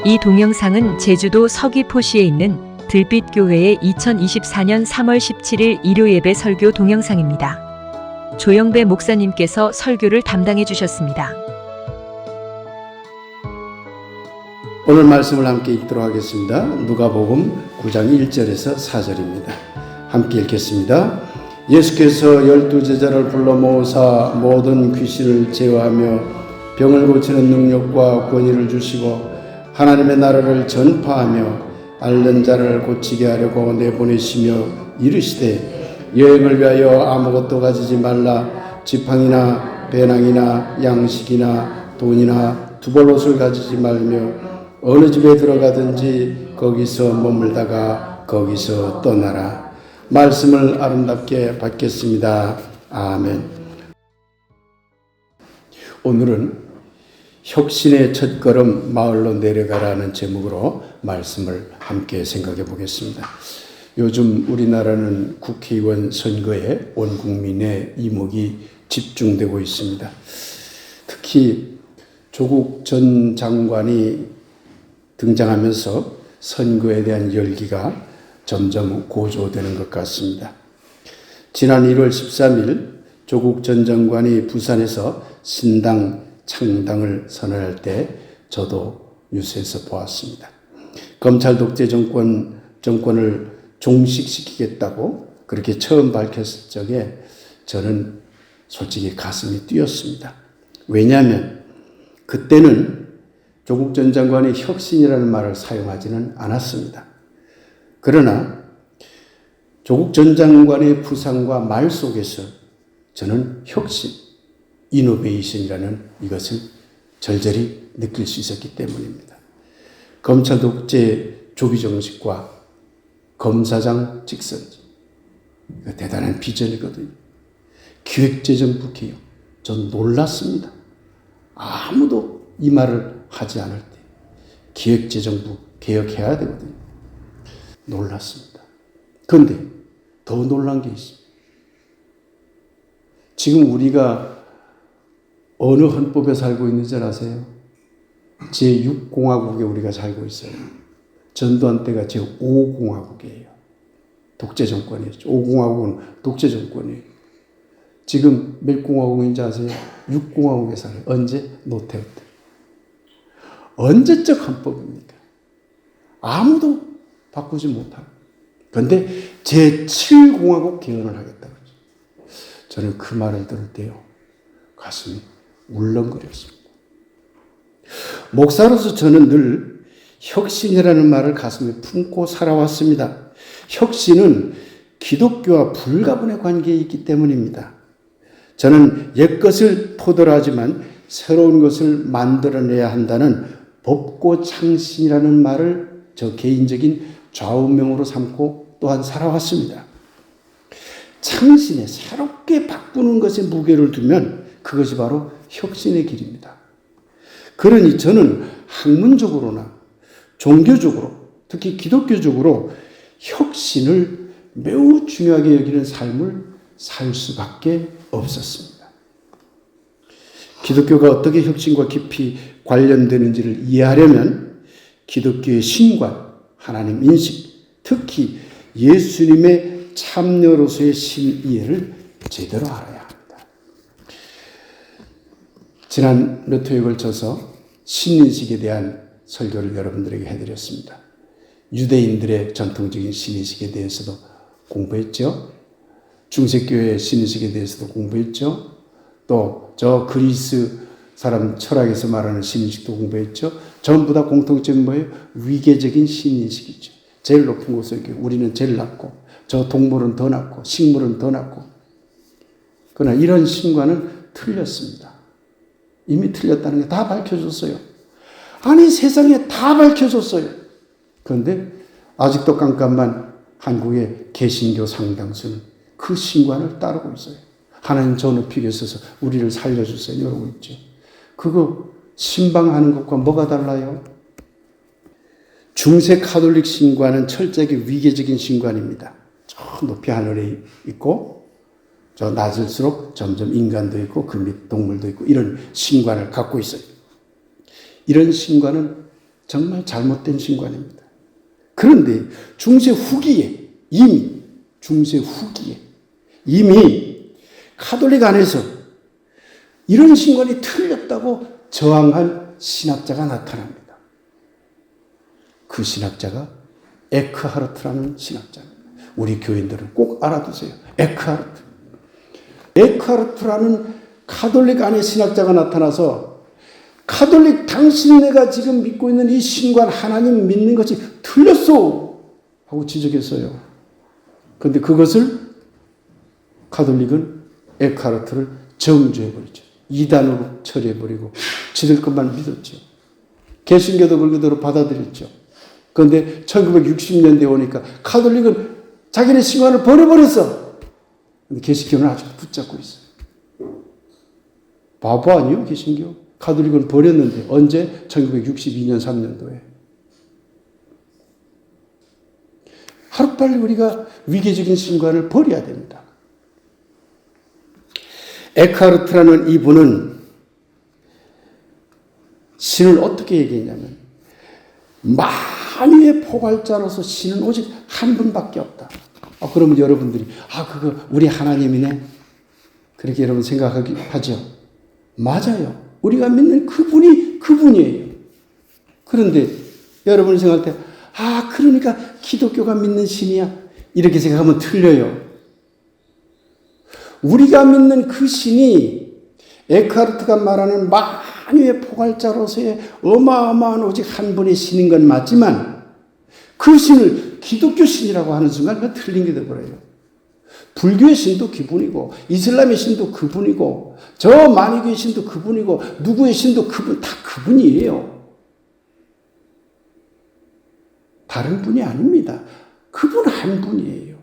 이 동영상은 제주도 서귀포시에 있는 들빛교회의 2024년 3월 17일 일요 예배 설교 동영상입니다. 조영배 목사님께서 설교를 담당해 주셨습니다. 오늘 말씀을 함께 읽도록 하겠습니다. 누가복음 9장 1절에서 4절입니다. 함께 읽겠습니다. 예수께서 12제자를 불러 모으사 모든 귀신을 제어하며 병을 고치는 능력과 권위를 주시고 하나님의 나라를 전파하며 앓는 자를 고치게 하려고 내보내시며 이르시되 여행을 위하여 아무것도 가지지 말라. 지팡이나 배낭이나 양식이나 돈이나 두벌옷을 가지지 말며 어느 집에 들어가든지 거기서 머물다가 거기서 떠나라. 말씀을 아름답게 받겠습니다. 아멘. 오늘은 혁신의 첫걸음 마을로 내려가라는 제목으로 말씀을 함께 생각해 보겠습니다. 요즘 우리나라는 국회의원 선거에 온 국민의 이목이 집중되고 있습니다. 특히 조국 전 장관이 등장하면서 선거에 대한 열기가 점점 고조되는 것 같습니다. 지난 1월 13일 조국 전 장관이 부산에서 신당 창당을 선언할 때 저도 뉴스에서 보았습니다. 검찰 독재 정권을 종식시키겠다고 그렇게 처음 밝혔을 적에 저는 솔직히 가슴이 뛰었습니다. 왜냐하면 그때는 조국 전 장관이 혁신이라는 말을 사용하지는 않았습니다. 그러나 조국 전 장관의 부상과 말 속에서 저는 혁신, 이노베이션이라는 이것을 절절히 느낄 수 있었기 때문입니다. 검찰 독재 조기 정식과 검사장 직선제, 대단한 비전이거든요. 기획재정부 개혁, 전 놀랐습니다. 아무도 이 말을 하지 않을 때 기획재정부 개혁해야 되거든요. 놀랐습니다. 그런데 더 놀란 게 있습니다. 지금 우리가 어느 헌법에 살고 있는지 아세요? 제6공화국에 우리가 살고 있어요. 전두환 때가 제5공화국이에요. 독재정권이었죠. 5공화국은 독재정권이에요. 지금 몇 공화국인지 아세요? 6공화국에 살아요. 언제? 노태우 때. 언제적 헌법입니까? 아무도 바꾸지 못하고. 그런데 제7공화국 개헌을 하겠다고. 저는 그 말을 들을 때요, 가슴이 울렁거렸습니다. 목사로서 저는 늘 혁신이라는 말을 가슴에 품고 살아왔습니다. 혁신은 기독교와 불가분의 관계에 있기 때문입니다. 저는 옛것을 포도하지만 새로운 것을 만들어내야 한다는 법고 창신이라는 말을 저 개인적인 좌우명으로 삼고 또한 살아왔습니다. 창신에 새롭게 바꾸는 것에 무게를 두면 그것이 바로 혁신의 길입니다. 그러니 저는 학문적으로나 종교적으로, 특히 기독교적으로 혁신을 매우 중요하게 여기는 삶을 살 수밖에 없었습니다. 기독교가 어떻게 혁신과 깊이 관련되는지를 이해하려면 기독교의 신관, 하나님 인식, 특히 예수님의 참여로서의 신이해를 제대로 알아야 합니다. 지난 몇 회에 걸쳐서 신인식에 대한 설교를 여러분들에게 해드렸습니다. 유대인들의 전통적인 신인식에 대해서도 공부했죠. 중세교회의 신인식에 대해서도 공부했죠. 또 저 그리스 사람 철학에서 말하는 신인식도 공부했죠. 전부 다 공통점이 뭐예요? 위계적인 신인식이죠. 제일 높은 곳에 우리는 제일 낮고 저 동물은 더 낮고 식물은 더 낮고. 그러나 이런 신과는 틀렸습니다. 이미 틀렸다는 게 다 밝혀졌어요. 아니 세상에 다 밝혀졌어요. 그런데 아직도 깜깜한 한국의 개신교 상당수는 그 신관을 따르고 있어요. 하나님 저 높이 계셔서 우리를 살려주세요 이러고 있죠. 그거 신방하는 것과 뭐가 달라요? 중세 카톨릭 신관은 철저하게 위계적인 신관입니다. 저 높이 하늘에 있고 저 낮을수록 점점 인간도 있고 그 밑 동물도 있고 이런 신관을 갖고 있어요. 이런 신관은 정말 잘못된 신관입니다. 그런데 중세 후기에 이미 가톨릭 안에서 이런 신관이 틀렸다고 저항한 신학자가 나타납니다. 그 신학자가 에크하르트라는 신학자입니다. 우리 교인들은 꼭 알아두세요. 에크하르트라는 가톨릭 안에 신학자가 나타나서 가톨릭 당신네가 지금 믿고 있는 이 신관 하나님 믿는 것이 틀렸어 하고 지적했어요. 그런데 그것을 가톨릭은 에크하르트를 정죄해버리죠. 이단으로 처리해버리고 지들 것만 믿었죠. 개신교도 그대로 받아들였죠. 그런데 1960년대에 오니까 가톨릭은 자기네 신관을 버려버렸어. 근데 개신교는 아직도 붙잡고 있어요. 바보 아니에요, 개신교? 가톨릭은 버렸는데 언제? 1962년 3년도에. 하루빨리 우리가 위계적인 신관을 버려야 됩니다. 에크하르트라는 이분은 신을 어떻게 얘기했냐면 만유의 포괄자로서 신은 오직 한 분밖에 없다. 그러면 여러분들이 그거 우리 하나님이네 그렇게 여러분 생각하기 하죠. 맞아요. 우리가 믿는 그분이 그분이에요. 그런데 여러분이 생각할 때 그러니까 기독교가 믿는 신이야 이렇게 생각하면 틀려요. 우리가 믿는 그 신이 에크하르트가 말하는 만유의 포괄자로서의 어마어마한 오직 한 분의 신인 건 맞지만 그 신을 기독교 신이라고 하는 순간 그 틀린 게 되어버려요. 불교의 신도 그분이고 이슬람의 신도 그분이고 저 만유교의 신도 그분이고 누구의 신도 그분 다 그분이에요. 다른 분이 아닙니다. 그분 한 분이에요.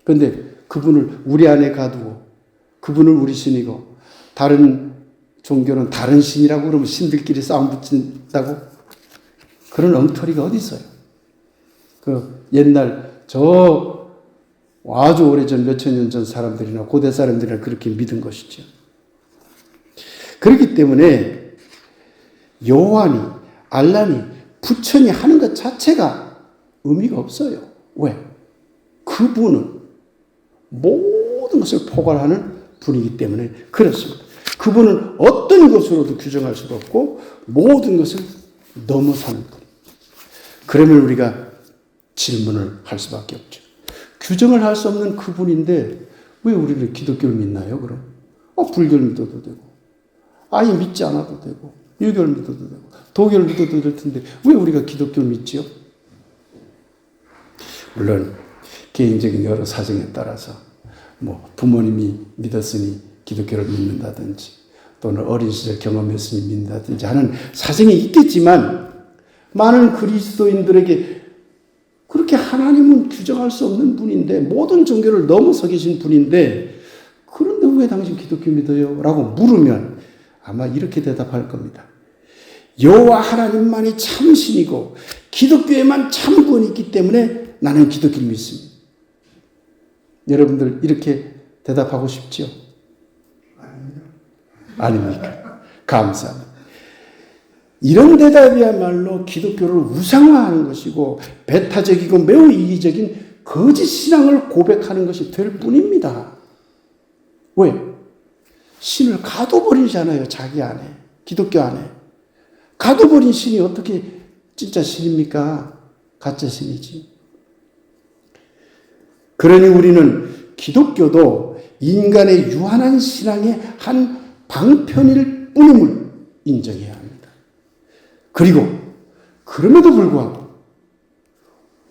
그런데 그분을 우리 안에 가두고 그분은 우리 신이고 다른 종교는 다른 신이라고 그러면 신들끼리 싸움 붙인다고? 그런 엉터리가 어디 있어요? 그 옛날 아주 오래전 몇천 년 전 사람들이나 고대 사람들이나 그렇게 믿은 것이죠. 그렇기 때문에 요한이 알란이 부처니 하는 것 자체가 의미가 없어요. 왜? 그분은 모든 것을 포괄하는 분이기 때문에 그렇습니다. 그분은 어떤 것으로도 규정할 수가 없고 모든 것을 넘어서는 분. 그러면 우리가 질문을 할 수밖에 없죠. 규정을 할 수 없는 그분인데 왜 우리는 기독교를 믿나요? 그럼 불교를 믿어도 되고 아예 믿지 않아도 되고 유교를 믿어도 되고 도교를 믿어도 될 텐데 왜 우리가 기독교를 믿지요? 물론 개인적인 여러 사정에 따라서 부모님이 믿었으니 기독교를 믿는다든지 또는 어린 시절 경험했으니 믿는다든지 하는 사정이 있겠지만 많은 그리스도인들에게 그렇게 하나님은 규정할 수 없는 분인데 모든 종교를 넘어서 계신 분인데 그런데 왜 당신 기독교 믿어요? 라고 물으면 아마 이렇게 대답할 겁니다. 여호와 하나님만이 참신이고 기독교에만 참군이 있기 때문에 나는 기독교를 믿습니다. 여러분들 이렇게 대답하고 싶지요? 아닙니까? 감사합니다. 이런 대답이야말로 기독교를 우상화하는 것이고 배타적이고 매우 이기적인 거짓 신앙을 고백하는 것이 될 뿐입니다. 왜? 신을 가둬버리잖아요. 자기 안에. 기독교 안에. 가둬버린 신이 어떻게 진짜 신입니까? 가짜 신이지. 그러니 우리는 기독교도 인간의 유한한 신앙의 한 방편일 뿐임을 인정해야 합니다. 그리고 그럼에도 불구하고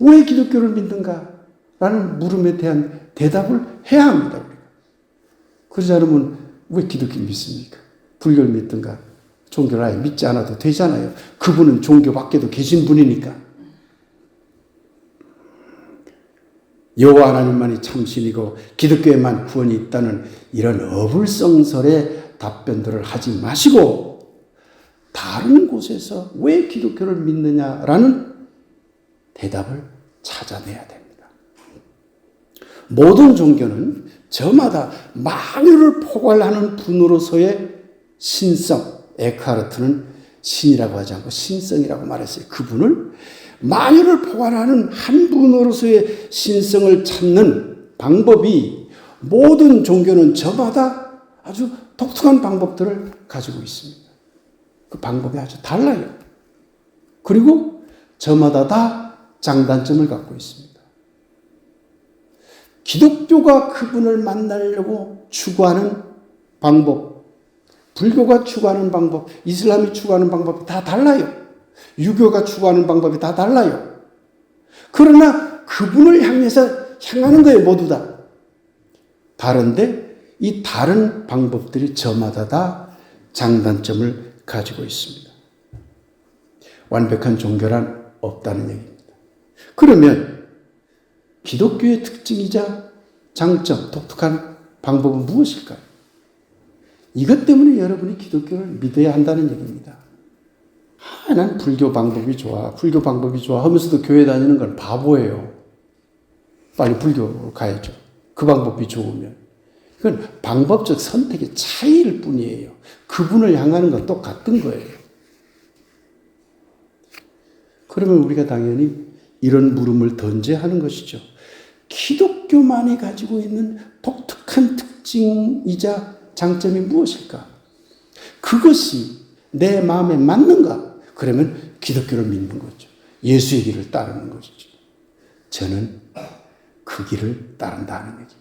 왜 기독교를 믿는가? 라는 물음에 대한 대답을 해야 합니다. 우리가. 그러지 않으면 왜 기독교를 믿습니까? 불교를 믿든가 종교를 아예 믿지 않아도 되잖아요. 그분은 종교 밖에도 계신 분이니까. 여호와 하나님만이 참신이고 기독교에만 구원이 있다는 이런 어불성설의 답변들을 하지 마시고 다른 곳에서 왜 기독교를 믿느냐라는 대답을 찾아내야 됩니다. 모든 종교는 저마다 만유를 포괄하는 분으로서의 신성, 에크하르트는 신이라고 하지 않고 신성이라고 말했어요. 그분을 만유를 포괄하는 한 분으로서의 신성을 찾는 방법이 모든 종교는 저마다 아주 독특한 방법들을 가지고 있습니다. 그 방법이 아주 달라요. 그리고 저마다 다 장단점을 갖고 있습니다. 기독교가 그분을 만나려고 추구하는 방법, 불교가 추구하는 방법, 이슬람이 추구하는 방법이 다 달라요. 유교가 추구하는 방법이 다 달라요. 그러나 그분을 향하는 거예요, 모두 다. 다른데 이 다른 방법들이 저마다 다 장단점을 가지고 있습니다. 완벽한 종교란 없다는 얘기입니다. 그러면 기독교의 특징이자 장점, 독특한 방법은 무엇일까요? 이것 때문에 여러분이 기독교를 믿어야 한다는 얘기입니다. 난 불교 방법이 좋아, 불교 방법이 좋아 하면서도 교회 다니는 건 바보예요. 빨리 불교로 가야죠. 그 방법이 좋으면. 그건 방법적 선택의 차이일 뿐이에요. 그분을 향하는 건 똑같은 거예요. 그러면 우리가 당연히 이런 물음을 던져야 하는 것이죠. 기독교만이 가지고 있는 독특한 특징이자 장점이 무엇일까? 그것이 내 마음에 맞는가? 그러면 기독교를 믿는 거죠. 예수의 길을 따르는 것이죠. 저는 그 길을 따른다는 얘기입니다.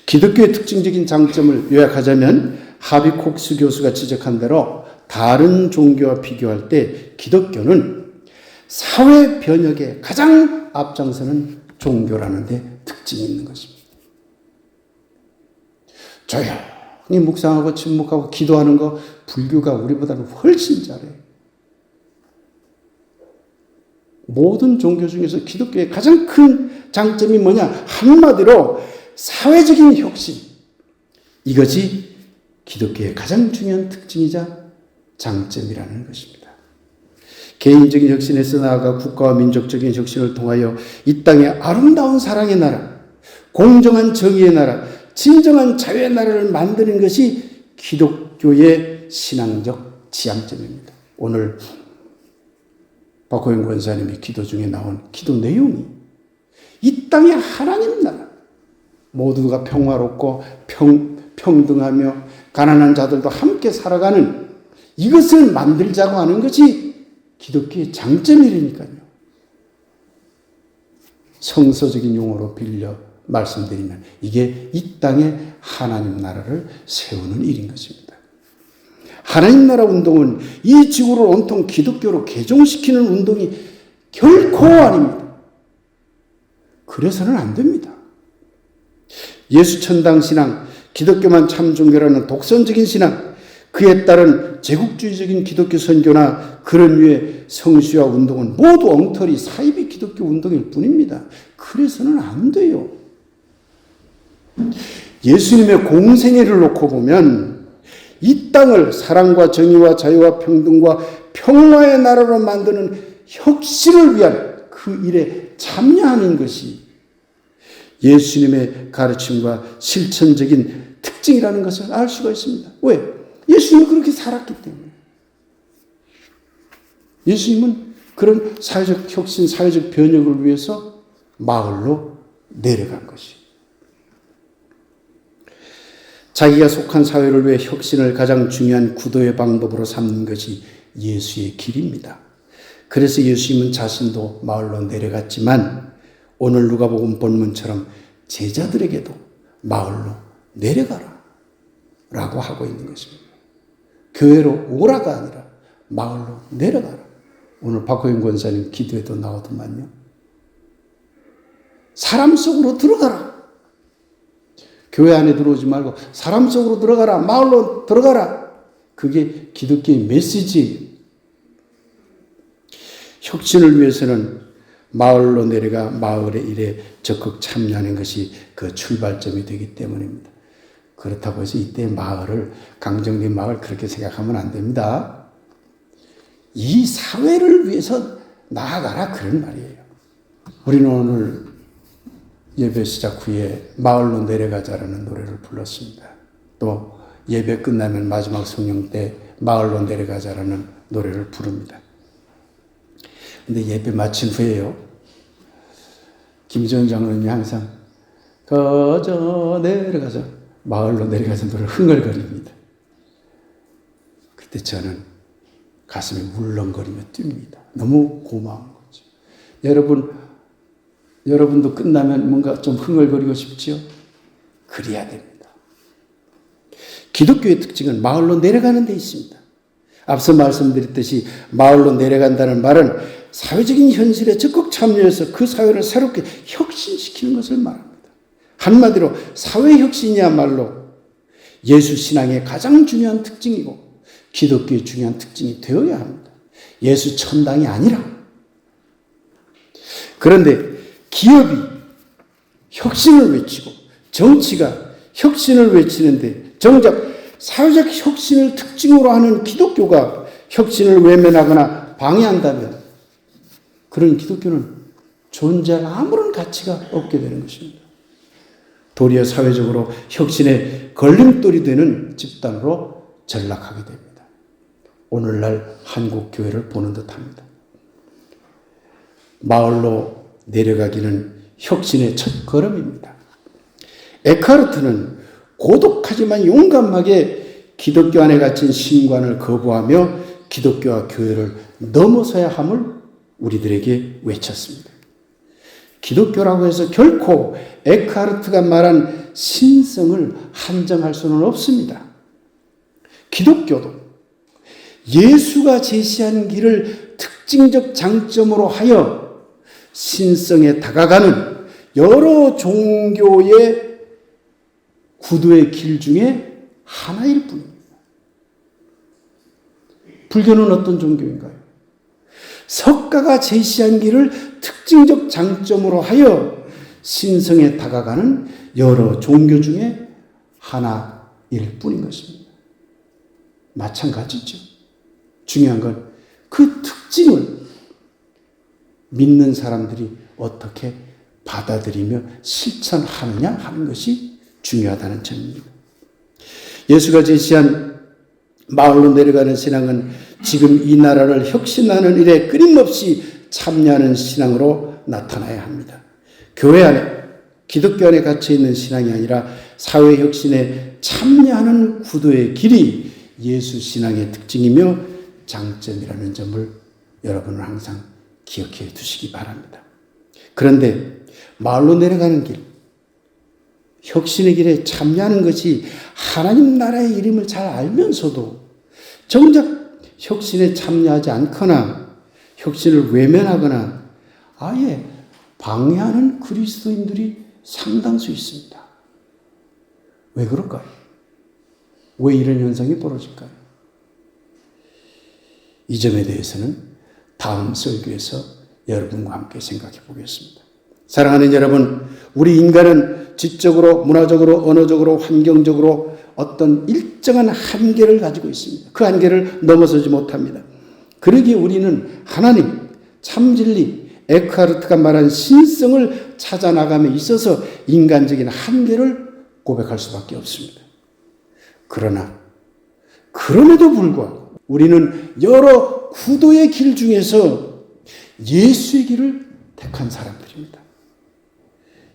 기독교의 특징적인 장점을 요약하자면 하비 콕스 교수가 지적한 대로 다른 종교와 비교할 때 기독교는 사회 변혁에 가장 앞장서는 종교라는 데 특징이 있는 것입니다. 조용히 묵상하고 침묵하고 기도하는 거 불교가 우리보다는 훨씬 잘해요. 모든 종교 중에서 기독교의 가장 큰 장점이 뭐냐? 한마디로 사회적인 혁신. 이것이 기독교의 가장 중요한 특징이자 장점이라는 것입니다. 개인적인 혁신에서 나아가 국가와 민족적인 혁신을 통하여 이 땅의 아름다운 사랑의 나라, 공정한 정의의 나라, 진정한 자유의 나라를 만드는 것이 기독교의 신앙적 지향점입니다. 오늘 박호영 권사님이 기도 중에 나온 기도 내용이 이 땅의 하나님 나라, 모두가 평화롭고 평등하며 가난한 자들도 함께 살아가는 이것을 만들자고 하는 것이 기독교의 장점이라니까요. 성서적인 용어로 빌려 말씀드리면 이게 이 땅에 하나님 나라를 세우는 일인 것입니다. 하나님 나라 운동은 이 지구를 온통 기독교로 개종시키는 운동이 결코 아닙니다. 그래서는 안 됩니다. 예수천당 신앙, 기독교만 참 종교라는 독선적인 신앙, 그에 따른 제국주의적인 기독교 선교나 그런 류의 성시와 운동은 모두 엉터리 사이비 기독교 운동일 뿐입니다. 그래서는 안 돼요. 예수님의 공생애를 놓고 보면 이 땅을 사랑과 정의와 자유와 평등과 평화의 나라로 만드는 혁신을 위한 그 일에 참여하는 것이 예수님의 가르침과 실천적인 특징이라는 것을 알 수가 있습니다. 왜? 예수님은 그렇게 살았기 때문에. 예수님은 그런 사회적 혁신, 사회적 변혁을 위해서 마을로 내려간 것이에요. 자기가 속한 사회를 위해 혁신을 가장 중요한 구도의 방법으로 삼는 것이 예수의 길입니다. 그래서 예수님은 자신도 마을로 내려갔지만 오늘 누가복음 본문처럼 제자들에게도 마을로 내려가라 라고 하고 있는 것입니다. 교회로 오라가 아니라 마을로 내려가라. 오늘 박호영 권사님 기도에도 나오더만요. 사람 속으로 들어가라. 교회 안에 들어오지 말고 사람 속으로 들어가라. 마을로 들어가라. 그게 기독교의 메시지예요. 혁신을 위해서는 마을로 내려가 마을의 일에 적극 참여하는 것이 그 출발점이 되기 때문입니다. 그렇다고 해서 이때 마을을 강정리 마을 그렇게 생각하면 안 됩니다. 이 사회를 위해서 나아가라 그런 말이에요. 우리는 오늘 예배 시작 후에 마을로 내려가자라는 노래를 불렀습니다. 또 예배 끝나면 마지막 성령 때 마을로 내려가자라는 노래를 부릅니다. 근데 예배 마친 후에요, 김지영 장로님이 항상 가자 내려가자, 마을로 내려가자 노래를 흥얼거립니다. 그때 저는 가슴이 울렁거리며 뜁니다. 너무 고마운 거죠. 여러분도 끝나면 뭔가 좀 흥얼거리고 싶지요? 그래야 됩니다. 기독교의 특징은 마을로 내려가는 데 있습니다. 앞서 말씀드렸듯이 마을로 내려간다는 말은 사회적인 현실에 적극 참여해서 그 사회를 새롭게 혁신시키는 것을 말합니다. 한마디로 사회혁신이야말로 예수 신앙의 가장 중요한 특징이고 기독교의 중요한 특징이 되어야 합니다. 예수 천당이 아니라. 그런데 기업이 혁신을 외치고 정치가 혁신을 외치는데 정작 사회적 혁신을 특징으로 하는 기독교가 혁신을 외면하거나 방해한다면 그런 기독교는 존재할 아무런 가치가 없게 되는 것입니다. 도리어 사회적으로 혁신의 걸림돌이 되는 집단으로 전락하게 됩니다. 오늘날 한국 교회를 보는 듯합니다. 마을로 내려가기는 혁신의 첫 걸음입니다. 에카르트는 고독하지만 용감하게 기독교 안에 갇힌 신관을 거부하며 기독교와 교회를 넘어서야 함을 우리들에게 외쳤습니다. 기독교라고 해서 결코 에카르트가 말한 신성을 한정할 수는 없습니다. 기독교도 예수가 제시한 길을 특징적 장점으로 하여 신성에 다가가는 여러 종교의 구도의 길 중에 하나일 뿐입니다. 불교는 어떤 종교인가요? 석가가 제시한 길을 특징적 장점으로 하여 신성에 다가가는 여러 종교 중에 하나일 뿐인 것입니다. 마찬가지죠. 중요한 건 그 특징을 믿는 사람들이 어떻게 받아들이며 실천하느냐 하는 것이 중요하다는 점입니다. 예수가 제시한 마을로 내려가는 신앙은 지금 이 나라를 혁신하는 일에 끊임없이 참여하는 신앙으로 나타나야 합니다. 교회 안에, 기독교 안에 갇혀있는 신앙이 아니라 사회혁신에 참여하는 구도의 길이 예수 신앙의 특징이며 장점이라는 점을 여러분은 항상 기억해 두시기 바랍니다. 그런데 마을로 내려가는 길, 혁신의 길에 참여하는 것이 하나님 나라의 이름을 잘 알면서도 정작 혁신에 참여하지 않거나 혁신을 외면하거나 아예 방해하는 그리스도인들이 상당수 있습니다. 왜 그럴까요? 왜 이런 현상이 벌어질까요? 이 점에 대해서는 다음 설교에서 여러분과 함께 생각해 보겠습니다. 사랑하는 여러분, 우리 인간은 지적으로, 문화적으로, 언어적으로, 환경적으로 어떤 일정한 한계를 가지고 있습니다. 그 한계를 넘어서지 못합니다. 그러기에 우리는 하나님, 참진리, 에크하르트가 말한 신성을 찾아나감에 있어서 인간적인 한계를 고백할 수밖에 없습니다. 그럼에도 불구하고 우리는 여러 구도의 길 중에서 예수의 길을 택한 사람들입니다.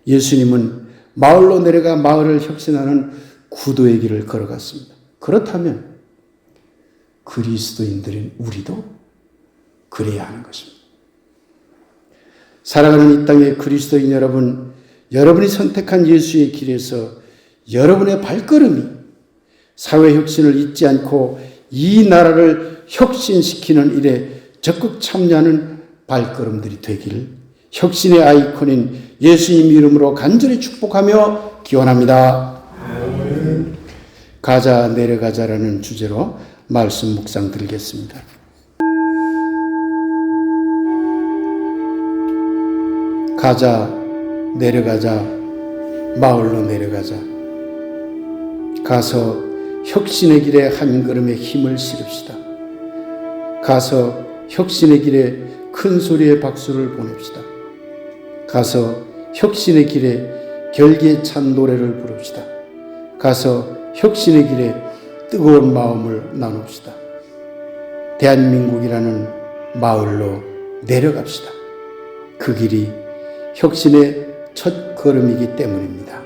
예수님은 마을로 내려가 마을을 혁신하는 구도의 길을 걸어갔습니다. 그렇다면 그리스도인들인 우리도 그래야 하는 것입니다. 살아가는 이 땅의 그리스도인 여러분, 여러분이 선택한 예수의 길에서 여러분의 발걸음이 사회혁신을 잊지 않고 이 나라를 혁신시키는 일에 적극 참여하는 발걸음들이 되기를 혁신의 아이콘인 예수님 이름으로 간절히 축복하며 기원합니다. 가자 내려가자라는 주제로 말씀 묵상 드리겠습니다. 가자 내려가자 마을로 내려가자. 가서 혁신의 길에 한 걸음의 힘을 실읍시다. 가서 혁신의 길에 큰 소리의 박수를 보냅시다. 가서 혁신의 길에 결기에 찬 노래를 부릅시다. 가서 혁신의 길에 뜨거운 마음을 나눕시다. 대한민국이라는 마을로 내려갑시다. 그 길이 혁신의 첫 걸음이기 때문입니다.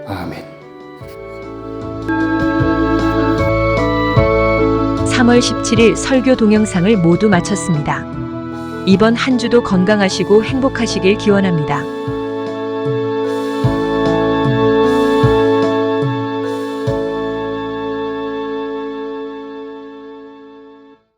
아멘. 3월 17일 설교 동영상을 모두 마쳤습니다. 이번 한 주도 건강하시고 행복하시길 기원합니다.